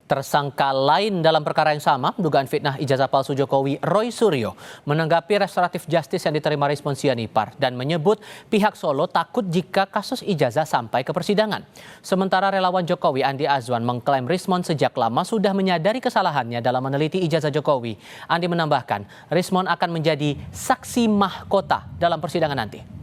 Tersangka lain dalam perkara yang sama, dugaan fitnah ijazah palsu Jokowi, Roy Suryo, menanggapi restoratif justice yang diterima Respon Sianipar dan menyebut pihak Solo takut jika kasus ijazah sampai ke persidangan. Sementara relawan Jokowi Andi Azwan mengklaim Rismon sejak lama sudah menyadari kesalahannya dalam meneliti ijazah Jokowi. Andi menambahkan, Rismon akan menjadi saksi mahkota dalam persidangan nanti.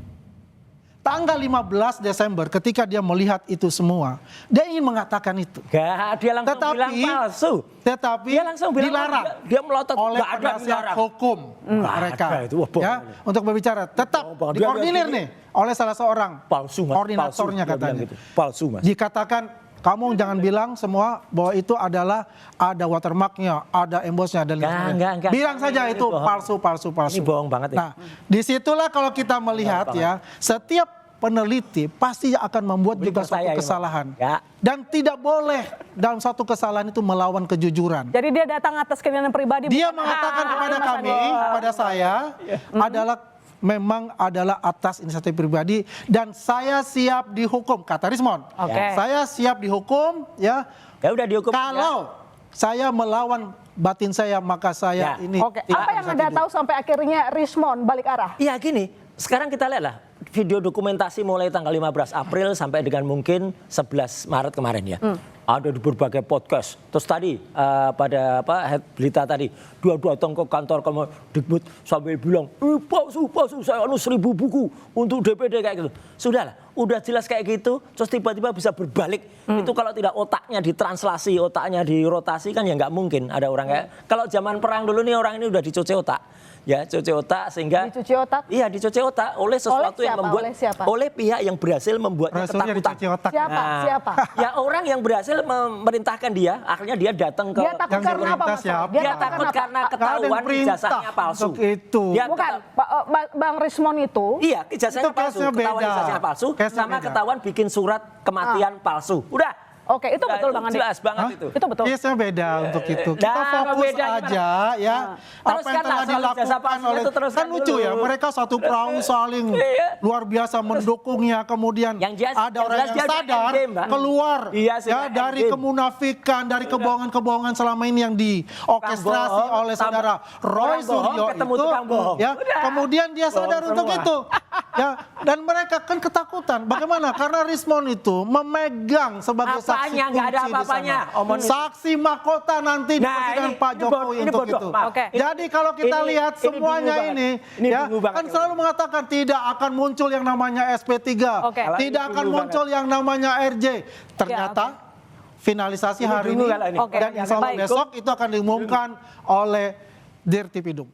Tanggal 15 Desember ketika dia melihat itu semua, dia ingin mengatakan itu. Dia langsung bilang palsu. Tetapi dia langsung bilang dilarang dia melotot oleh penasihat hukum mereka ya, untuk berbicara. Tetap dikoordinir nih oleh salah seorang koordinatornya katanya. Gitu. Palsu, Mas. Dikatakan kamu jangan bilang semua bahwa itu adalah ada watermarknya, ada embossnya dan lain-lain. Bilang saja itu palsu. Ini bohong banget ya. Nah, disitulah kalau kita melihat ya, setiap peneliti pasti akan membuat juga suatu kesalahan. Ya. Dan tidak boleh dalam suatu kesalahan itu melawan kejujuran. Jadi dia datang atas keinginan pribadi. Dia mengatakan kepada kami, kepada saya, memang adalah atas inisiatif pribadi dan saya siap dihukum, kata Rismon. Saya siap dihukum ya. Ya udah dihukum. Kalau saya melawan batin saya maka saya ini. Apa yang Anda tahu sampai akhirnya Rismon balik arah? Iya gini, sekarang kita lihatlah video dokumentasi mulai tanggal 15 April sampai dengan mungkin 11 Maret kemarin ya. Ada di berbagai podcast. Terus tadi pada head berita tadi, dia datang ke kantor Kemendikbud sambil bilang, palsu, saya 1.000 buku untuk DPD kayak gitu. Sudahlah, udah jelas kayak gitu, terus tiba-tiba bisa berbalik. Itu kalau tidak otaknya ditranslasi, otaknya dirotasi kan ya nggak mungkin ada orang kayak. Kalau zaman perang dulu nih orang ini udah dicuci otak. Ya, cuci otak sehingga dicuci otak? Iya, dicuci otak oleh sesuatu yang membuat oleh pihak yang berhasil membuatnya ketakutan. Siapa? Ya orang yang berhasil memerintahkan dia, akhirnya dia datang ke dia takut karena apa, Mas? Dia takut karena ketahuan ijazahnya palsu. Bukan, Bang Rismon itu. Iya, ijazahnya palsu, ketahuan ijazahnya palsu, sama ketahuan bikin surat kematian palsu. Udah. Oke, itu betul Bang Andi. Jelas banget itu. Itu betul. Biasanya beda untuk itu. Kita fokus aja ya. Apa yang telah dilakukan oleh, kan lucu ya, mereka satu perahu saling luar biasa mendukungnya. Kemudian ada orang yang sadar keluar ya dari kemunafikan, dari kebohongan-kebohongan selama ini yang diorkestrasi oleh saudara Roy Suryo itu. Ya, kemudian dia sadar untuk itu. Ya, dan mereka kan ketakutan. Bagaimana? Karena Rismon itu memegang sebagai saksi nggak ada apa-apanya. Saksi mahkota nanti di persidangan Pak Jokowi untuk itu. Jadi kalau kita lihat semuanya ini ya, kan selalu mengatakan tidak akan muncul yang namanya SP3, tidak akan muncul yang namanya RJ. Ternyata finalisasi hari ini dan insya Allah besok itu akan diumumkan oleh Dirtipidum.